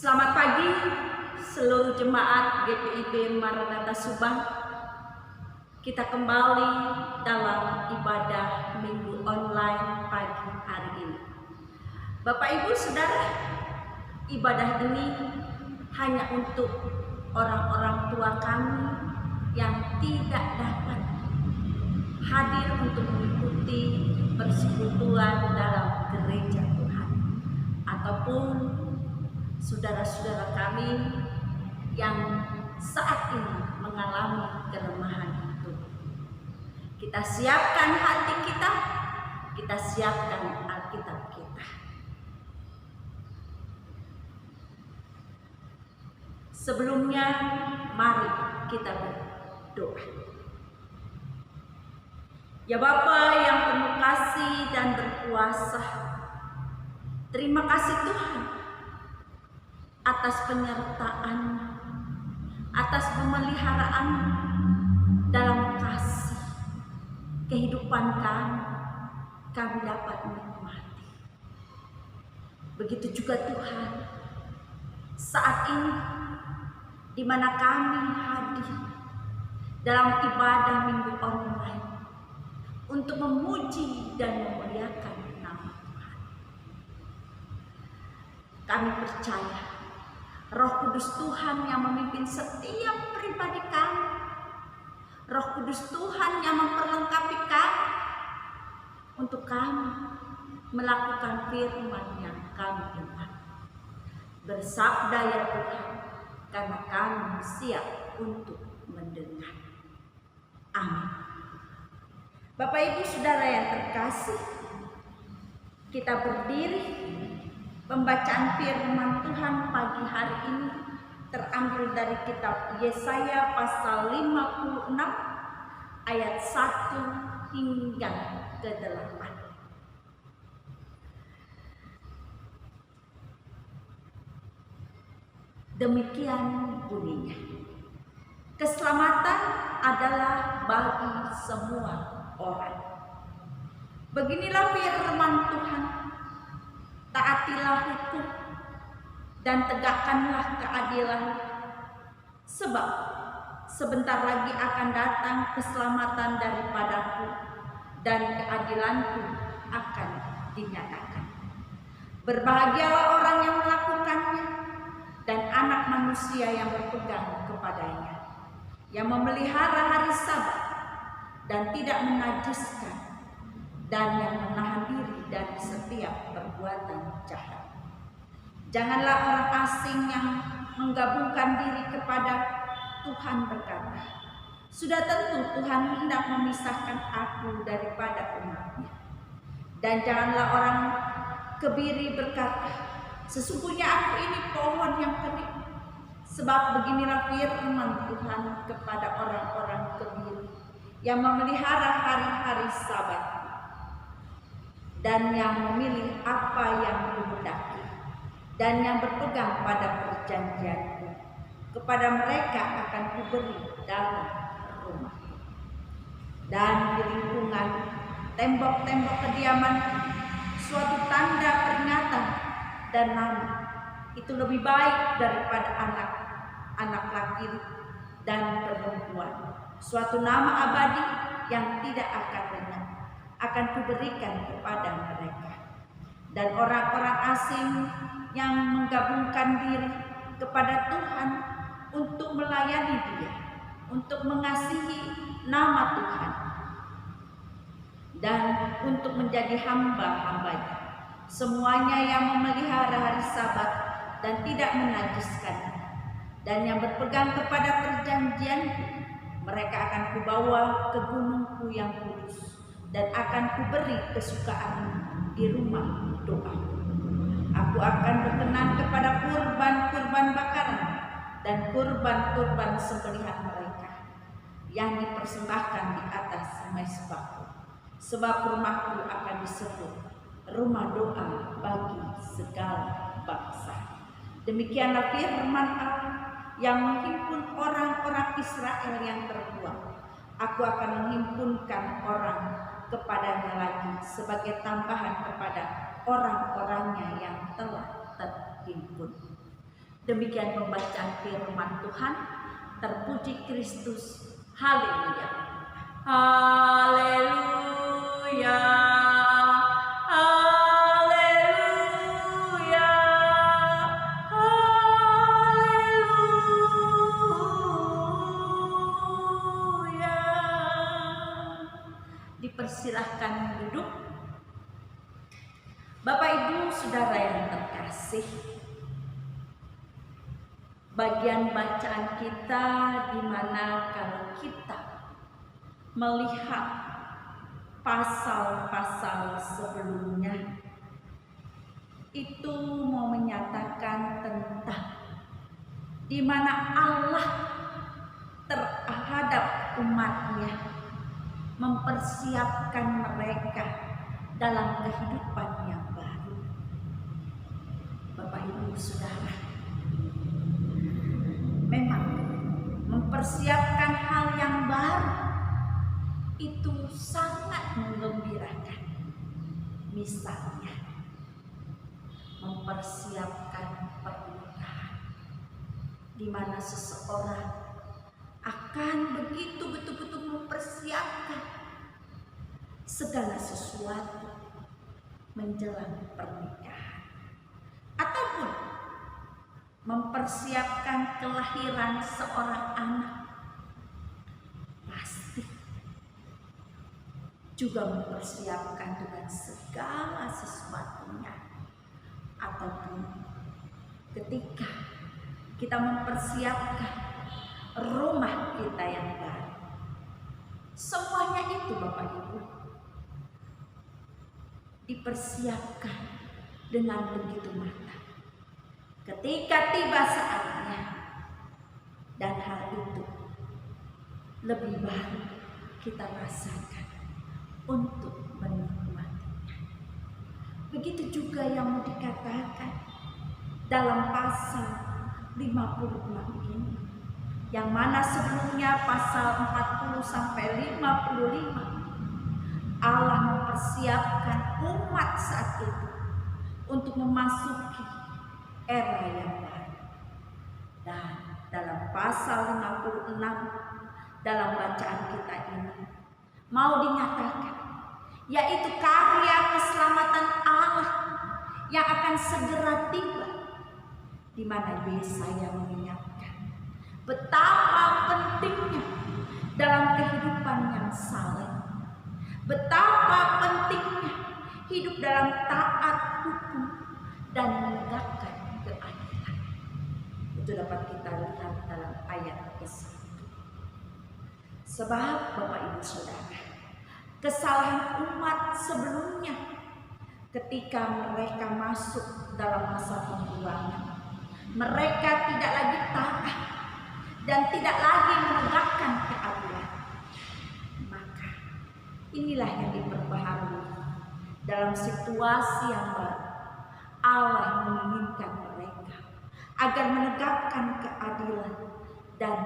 Selamat pagi seluruh jemaat GPIB Maranatha Subang. Kita kembali dalam ibadah minggu online pagi hari ini. Bapak Ibu Saudara, ibadah ini hanya untuk orang-orang tua kami yang tidak dapat hadir untuk mengikuti persekutuan dalam gereja Tuhan, ataupun saudara-saudara kami yang saat ini mengalami kelemahan itu. Kita siapkan hati kita siapkan Alkitab kita. Sebelumnya, mari kita berdoa. Ya Bapa yang penuh kasih dan berkuasa, terima kasih Tuhan atas penyertaan, atas pemeliharaan dalam kasih kehidupan kami dapat menikmati. Begitu juga Tuhan, saat ini di mana kami hadir dalam ibadah minggu online untuk memuji dan memuliakan nama Tuhan. Kami percaya Roh Kudus Tuhan yang memimpin setiap pribadi kami, Roh Kudus Tuhan yang memperlengkapi kami untuk kami melakukan firman yang kami iman. Bersabda ya Tuhan, karena kami siap untuk mendengar. Amin. Bapak Ibu Saudara yang terkasih, kita berdiri. Pembacaan firman Tuhan pagi hari ini terambil dari kitab Yesaya pasal 56 ayat 1 hingga ke 8. Demikian bunyinya. Keselamatan adalah bagi semua orang. Beginilah firman Tuhan. Taatilah hukum dan tegakkanlah keadilan, sebab sebentar lagi akan datang keselamatan daripadaku dan keadilanku akan dinyatakan. Berbahagialah orang yang melakukannya dan anak manusia yang berpegang kepadanya, yang memelihara hari Sabat dan tidak menajiskan, dan yang menahan diri dari setiap perbuatan jahat. Janganlah orang asing yang menggabungkan diri kepada Tuhan berkata, sudah tentu Tuhan hendak memisahkan aku daripada umatnya. Dan janganlah orang kebiri berkata, sesungguhnya aku ini pohon yang kering. Sebab beginilah firman Tuhan kepada orang-orang kebiri yang memelihara hari-hari Sabat dan yang memilih apa yang dikehendaki dan yang berpegang pada perjanjianku. Kepada mereka akan kuberi dalam rumah dan di lingkungan tembok-tembok kediaman suatu tanda peringatan dan nama. Itu lebih baik daripada anak laki dan perempuan. Suatu nama abadi yang tidak akan lenyap akan kuberikan kepada mereka. Dan orang-orang asing yang menggabungkan diri kepada Tuhan untuk melayani Dia, untuk mengasihi nama Tuhan, dan untuk menjadi hamba-hambanya. Semuanya yang memelihara hari Sabat dan tidak menajiskan, dan yang berpegang kepada perjanjianku, mereka akan kubawa ke gunungku yang kudus, dan akan kuberi kesukaan di rumah doa. Aku akan berkenan kepada kurban-kurban bakaran dan kurban-kurban sembelihan mereka yang dipersembahkan di atas mezbahku. Sebab rumahku akan disebut rumah doa bagi segala bangsa. Demikianlah firman Allah yang menghimpun orang-orang Israel yang terbuang. Aku akan menghimpunkan orang kepadanya lagi sebagai tambahan kepada orang-orangnya yang telah terhimpun. Demikian pembacaan firman Tuhan. Terpuji Kristus. Haleluya. Haleluya. Haleluya. Haleluya. Dipersilahkan duduk. Bapak Ibu Saudara yang terkasih, bagian bacaan kita di mana kalau kita melihat pasal-pasal sebelumnya itu mau menyatakan tentang di mana Allah terhadap umatnya mempersiapkan mereka dalam kehidupan yang baru. Bapak Ibu Saudara, memang mempersiapkan hal yang baru itu sangat menggembirakan. Misalnya, mempersiapkan pernikahan, di mana seseorang akan begitu betul-betul mempersiapkan segala sesuatu menjelang pernikahan, ataupun mempersiapkan kelahiran seorang anak, pasti juga mempersiapkan dengan segala sesuatunya. Ataupun ketika kita mempersiapkan rumah kita yang baru, semuanya itu Bapak Ibu dipersiapkan dengan begitu matang. Ketika tiba saatnya, dan hal itu lebih baru kita rasakan untuk menikmatinya. Begitu juga yang mau dikatakan dalam pasal 56 ini, yang mana sebelumnya pasal 40 sampai 55 Allah mempersiapkan umat saat itu untuk memasuki era yang baru. Dan dalam pasal 56 dalam bacaan kita ini mau dinyatakan, yaitu karya keselamatan Allah yang akan segera tiba, di mana Yesaya mengingatkan betapa pentingnya dalam kehidupan yang saleh, betapa pentingnya hidup dalam taat hukum dan menegakkan keadilan. Itu dapat kita lihat dalam ayat ke-1. Sebab Bapak Ibu Saudara, kesalahan umat sebelumnya ketika mereka masuk dalam masa pembuangan, mereka tidak lagi taat dan tidak lagi menegakkan keadilan. Maka inilah yang diperbaharui dalam situasi yang baru. Allah menginginkan mereka agar menegakkan keadilan dan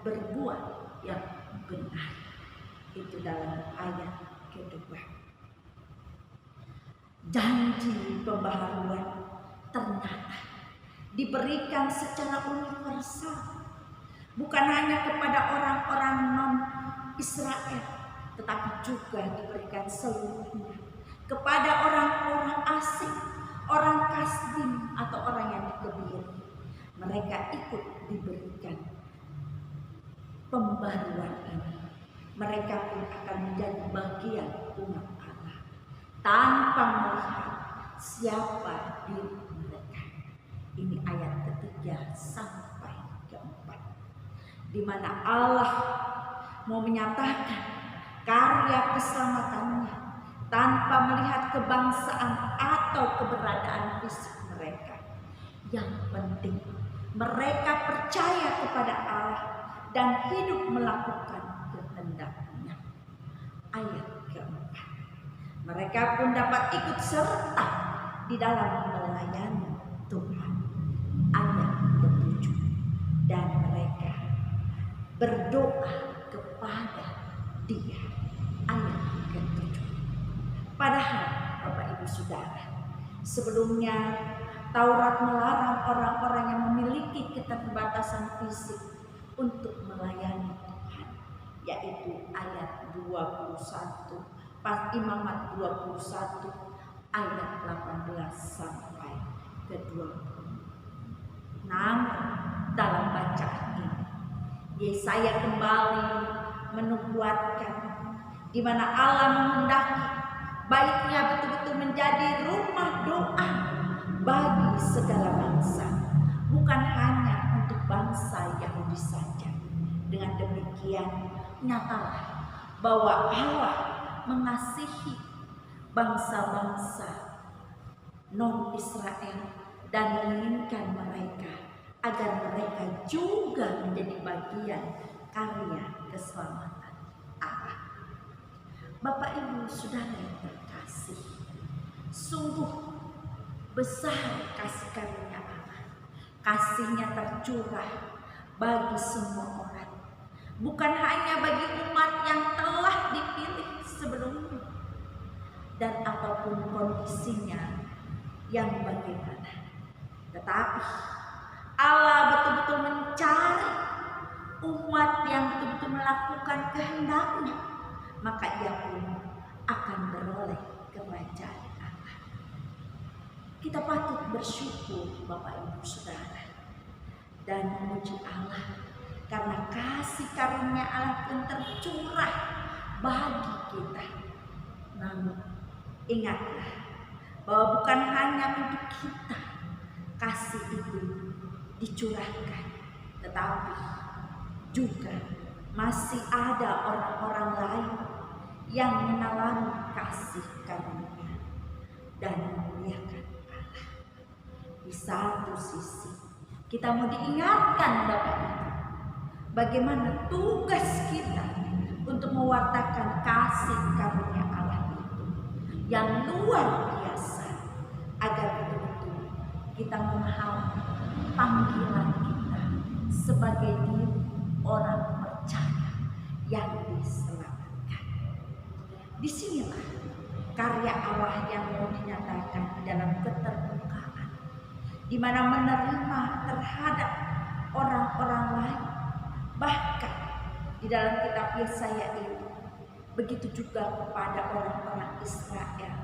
berbuat yang benar. Itu dalam ayat kedua. Janji pembaharuan ternyata diberikan secara universal, bukan hanya kepada orang-orang non-Israel, tetapi juga diberikan seluruhnya kepada orang-orang asing, orang Kasdim atau orang yang dikebiri. Mereka ikut diberikan pembaruan ini. Mereka pun akan menjadi bagian umat Allah tanpa melihat siapa diri mereka. Ini ayat ketiga sampai keempat, di mana Allah mau menyatakan karya keselamatannya tanpa melihat kebangsaan atau keberadaan fisik mereka. Yang penting mereka percaya kepada Allah dan hidup melakukan kehendaknya. Ayat keempat, mereka pun dapat ikut serta di dalam melayani Tuhan. Ayat ketujuh, dan mereka berdoa kepada Dia. Ayat ketujuh. Padahal Bapak Ibu Saudara, sebelumnya Taurat melarang orang-orang yang memiliki keterbatasan fisik untuk melayani Tuhan, yaitu ayat 21 pas Imamat 21 ayat 18 sampai ke 20. Namun dalam bacaan ini Yesaya kembali menubuatkan di mana Allah menghendaki baiknya betul-betul menjadi rumah doa bagi segala bangsa, bukan hanya untuk bangsa Yahudi saja. Dengan demikian nyatalah bahwa Allah mengasihi bangsa-bangsa non-Israel dan menginginkan mereka agar mereka juga menjadi bagian karya keselamatan Allah. Bapak Ibu Saudara yang terkasih, sungguh besar kasih karunia Allah. Kasih-Nya tercurah bagi semua orang, bukan hanya bagi umat yang telah dipilih sebelumnya dan apapun kondisinya yang bagaimana. Tetapi Allah betul-betul mencari umat yang betul-betul melakukan kehendak-Nya, maka ia pun akan beroleh kerajaan Allah. Kita patut bersyukur Bapak Ibu Saudara dan memuji Allah karena kasih karunia Allah pun tercurah bagi kita. Namun ingatlah bahwa bukan hanya untuk kita kasih itu dicurahkan, tetapi juga masih ada orang-orang lain yang mengalami kasih karunia dan memuliakan Allah. Di satu sisi kita mau diingatkan Bapak Ibu, bagaimana tugas kita untuk mewartakan kasih karunia Allah itu yang luar biasa, agar betul-betul kita memahami panggilan kita sebagai diri orang percaya yang diselamatkan. Disinilah karya Allah yang mau dinyatakan di dalam keterbukaan, di mana menerima terhadap orang-orang lain, bahkan di dalam kitab Yesaya ini begitu juga kepada orang-orang Israel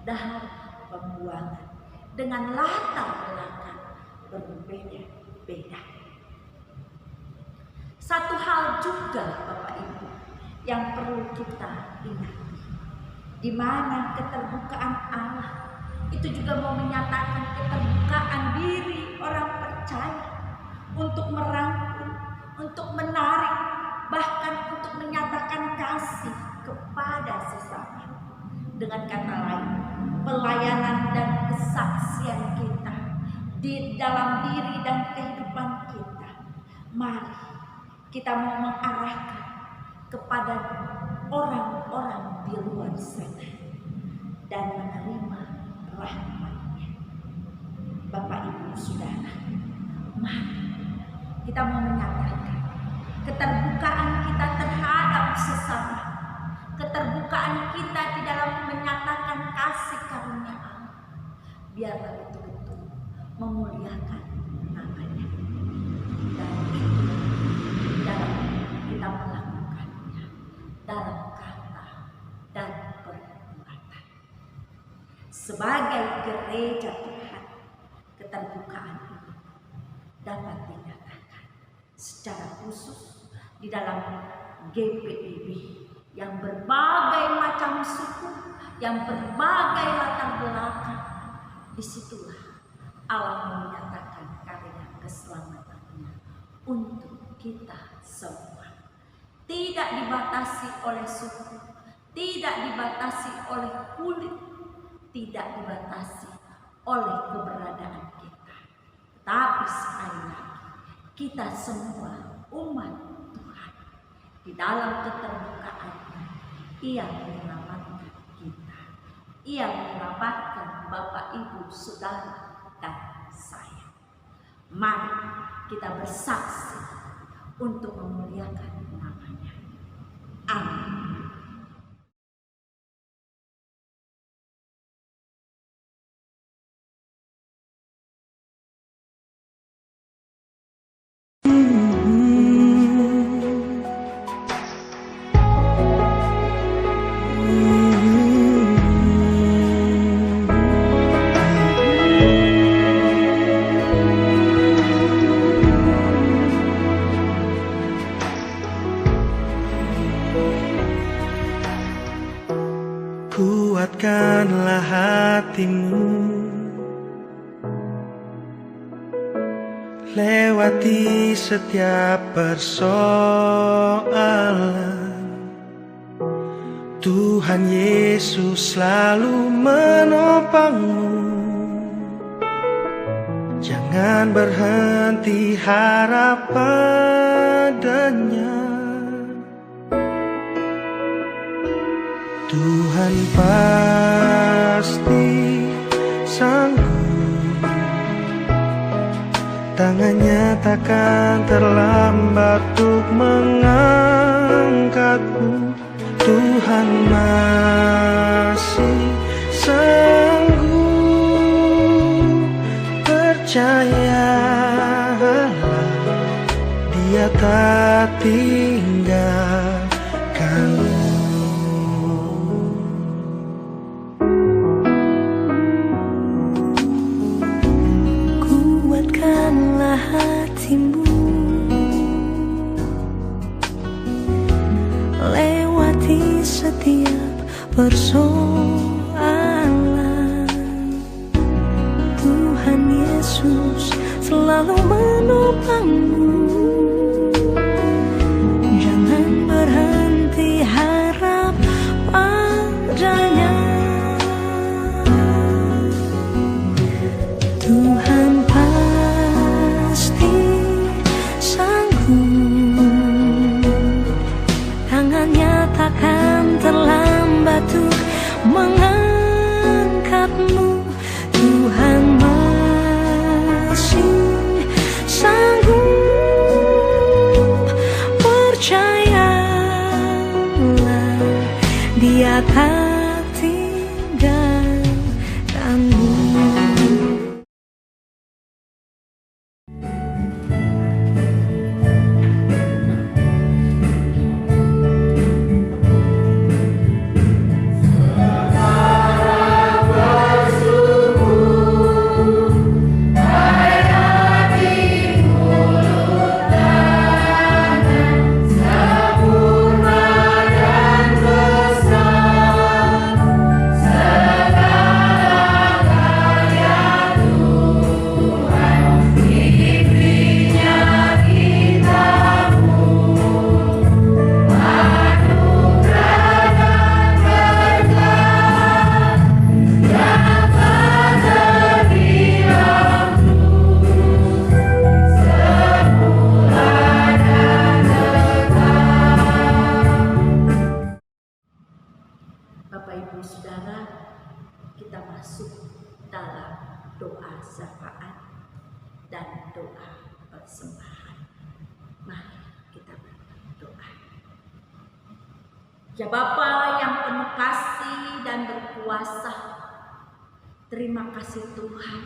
dari pembuangan dengan latar belakang berbeda-beda. Satu hal juga Bapak Ibu yang perlu kita ingat, di mana keterbukaan Allah itu juga mau menyatakan keterbukaan diri orang percaya untuk merangkul, untuk menarik, bahkan untuk menyatakan kasih kepada sesama. Dengan kata lain, pelayanan dan kesaksian kita di dalam diri dan kehidupan kita, mari kita mau mengarahkan kepada orang-orang di luar sana dan menerima rahmat-Nya. Bapak Ibu Saudara, mari kita mau menyatakan keterbukaan kita terhadap sesama, keterbukaan kita di dalam menyatakan kasih karunia Allah, biarlah betul-betul memuliakan nama-Nya, dan itu dalam kita melakukannya dalam kata dan perbuatan. Sebagai gereja Tuhan, keterbukaan ini dapat dinyatakan secara khusus di dalam GPIB yang berbagai macam suku, yang berbagai latar belakang. Disitulah Allah menyatakan karya keselamatannya untuk kita semua. Tidak dibatasi oleh suku, tidak dibatasi oleh kulit, tidak dibatasi oleh keberadaan kita. Tapi sekali lagi, kita semua umat Tuhan di dalam keterbukaan Ia menyelamatkan kita. Ia menyelamatkan Bapak Ibu Saudara dan saya. Mari kita bersaksi untuk memuliakan nama-Nya. Amin. lewati setiap persoalan. Tuhan Yesus selalu menopangmu. Jangan berhenti harap padanya. Tuhan pasti sanggup. Tangannya takkan terlambat untuk mengangkatmu. Tuhan masih sanggup. Percayalah, Dia tak tinggalkanmu. Kuatkanlah hatimu, lewati setiap persoalan. Tuhan Yesus selalu menopangmu. Jangan berhenti harap padanya. Tuhan pasti sanggup. Tangannya takkan terlambat untuk mengangkatmu. Tuhan masih sanggup. Percayalah, Dia tak tinggalkanmu. Bapak Ibu Saudara, kita masuk dalam doa syafaat dan doa persembahan. Mari kita berdoa. Ya Bapa yang penuh kasih dan berkuasa, terima kasih Tuhan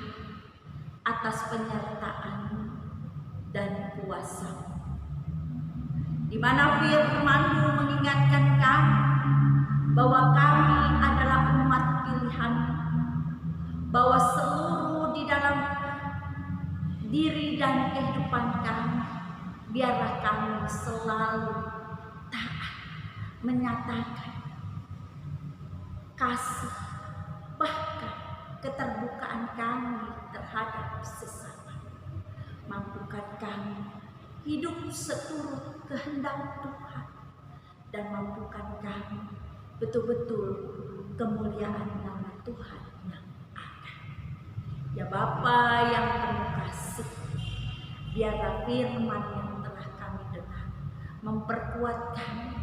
atas penyertaan-Mu dan kuasa-Mu, di mana firman-Mu mengingatkan kami bahwa kami adalah umat pilihan, bahwa seluruh di dalam diri dan kehidupan kami, biarlah kami selalu taat, menyatakan kasih, bahkan keterbukaan kami terhadap sesama. Mampukan kami hidup seturut kehendak Tuhan, dan mampukan kami betul-betul kemuliaan nama Tuhan yang ada. Ya Bapa yang penuh kasih, biarlah firman yang telah kami dengar memperkuat kami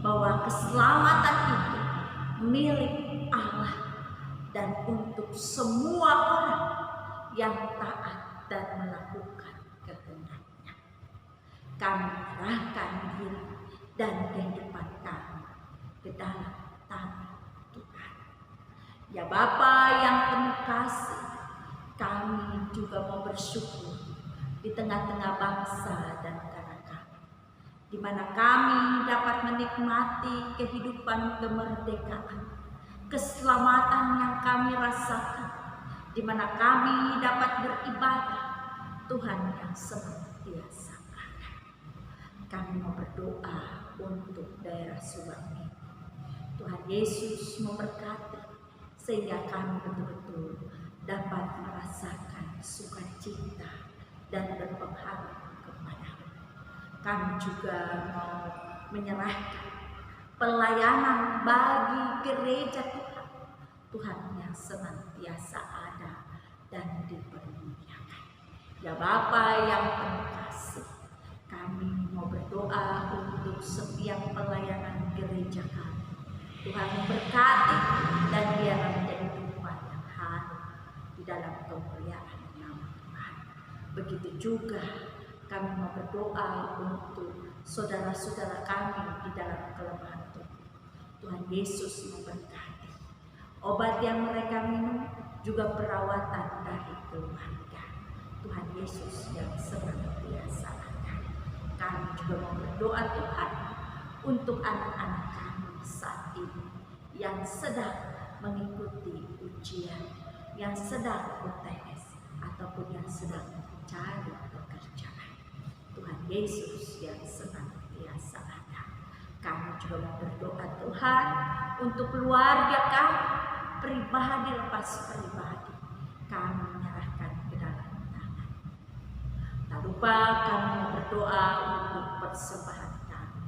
bahwa keselamatan itu milik Allah dan untuk semua orang yang taat dan melakukan kehendaknya. Kami serahkan diri dan kehidupan kami ke dalam tangan Tuhan. Ya Bapa yang penuh kasih, kami juga mau bersyukur di tengah-tengah bangsa dan negara kami, di mana kami dapat menikmati kehidupan kemerdekaan, keselamatan yang kami rasakan, di mana kami dapat beribadah Tuhan yang senantiasa ada. Kami mau berdoa untuk daerah Subang ini. Tuhan Yesus memberkati sehingga kami betul-betul dapat merasakan sukacita dan berpengalaman Kami juga mau menyerahkan pelayanan bagi gereja Tuhan, Tuhan yang senantiasa ada dan dipermuliakan. Ya Bapa yang penuh kasih, kami mau berdoa untuk setiap pelayanan gereja kami. Tuhan memberkati dan biarlah menjadi tumpah yang harum di dalam kemuliaan nama Tuhan. Begitu juga kami mau berdoa untuk saudara-saudara kami di dalam kelemahan tubuh. Tuhan Yesus memberkati. Obat yang mereka minum juga perawatan dari keluarga. Tuhan Yesus yang senantiasa ada. Kami juga mau berdoa Tuhan untuk anak-anak kami saat ini yang sedang mengikuti ujian, yang sedang UTS ataupun yang sedang mencari pekerjaan. Tuhan Yesus yang senantiasa ada. Kami juga mau berdoa Tuhan untuk keluarga kami, pribadi lepas pribadi. Kami menyerahkan ke dalam tangan. Tak lupa kami mau berdoa untuk persembahan kami.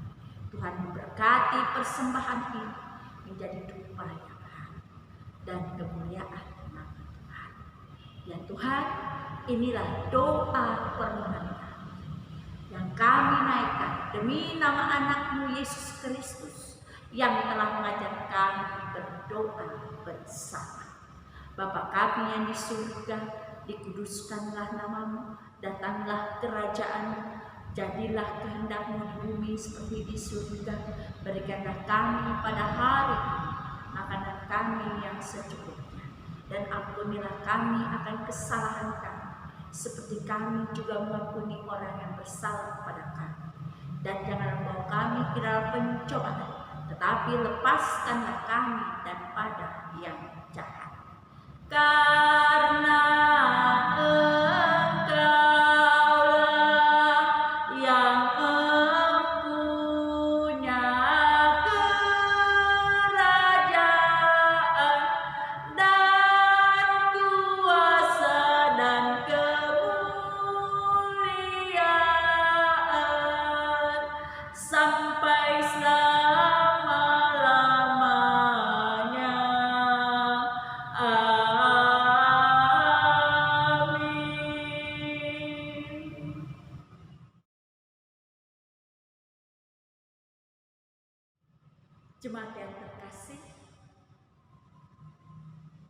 Tuhan memberkati persembahan ini menjadi dupa yang harum dan kemuliaan nama Tuhan. Ya Tuhan, inilah doa permohonan kami yang kami naikkan demi nama anak-Mu Yesus Kristus yang telah mengajar kami berdoa bersama. Bapa kami yang di surga, dikuduskanlah nama-Mu, datanglah kerajaan-Mu, jadilah kehendak-Mu di bumi seperti di surga. Berikanlah kami pada hari ini makanan kami yang secukupnya, dan ampunilah kami akan kesalahan kami, seperti kami juga mengampuni orang yang bersalah kepada kami. Dan janganlah membawa kami ke dalam pencobaan, tetapi lepaskanlah kami daripada yang jahat. Karena Engkaulah yang mempunyai kerajaan dan kuasa dan kemuliaan sampai selama-lamanya. Amin. Jemaat yang terkasih,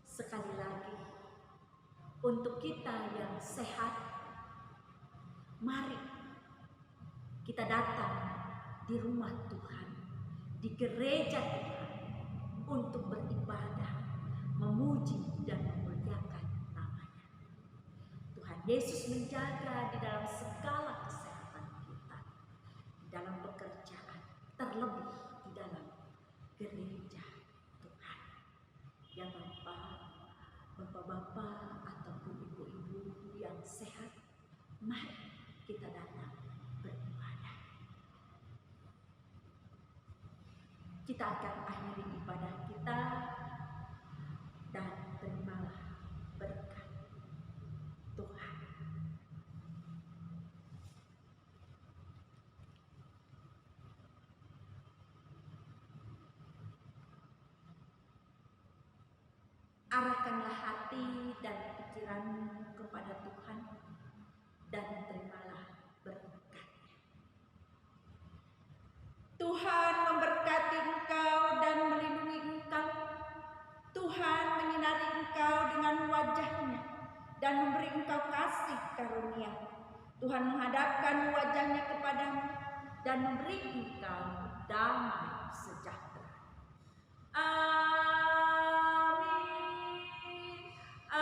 sekali lagi untuk kita yang sehat, mari kita datang di rumah Tuhan, di gereja Tuhan untuk beribadah, memuji dan memuliakan nama-Nya. Tuhan Yesus menjaga di dalam segala kesehatan kita, di dalam pekerjaan, terlebih di dalam gereja Tuhan. Ya Bapak-bapak ataupun ibu-ibu yang sehat, mari kita datang beribadah. Kita akan akhiri ibadah kita dan terimalah berkat Tuhan. Arahkanlah hati dan pikiranmu kepada Tuhan dan terimalah berkat-Nya. Tuhan memberkati engkau dan melindungi engkau. Tuhan menyinari engkau dengan wajah-Nya dan memberi engkau kasih karunia. Tuhan menghadapkan wajah-Nya kepadamu dan memberi engkau damai sejahtera. Amin. Amin.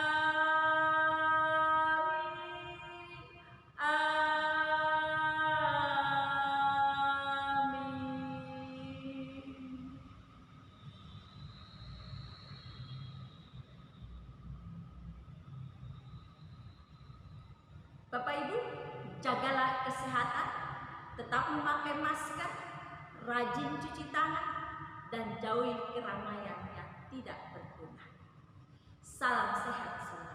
Amin. Bapak Ibu, jagalah kesehatan, tetap memakai masker, rajin cuci tangan, dan jauhi keramaian yang tidak berguna. Salam sehat selalu.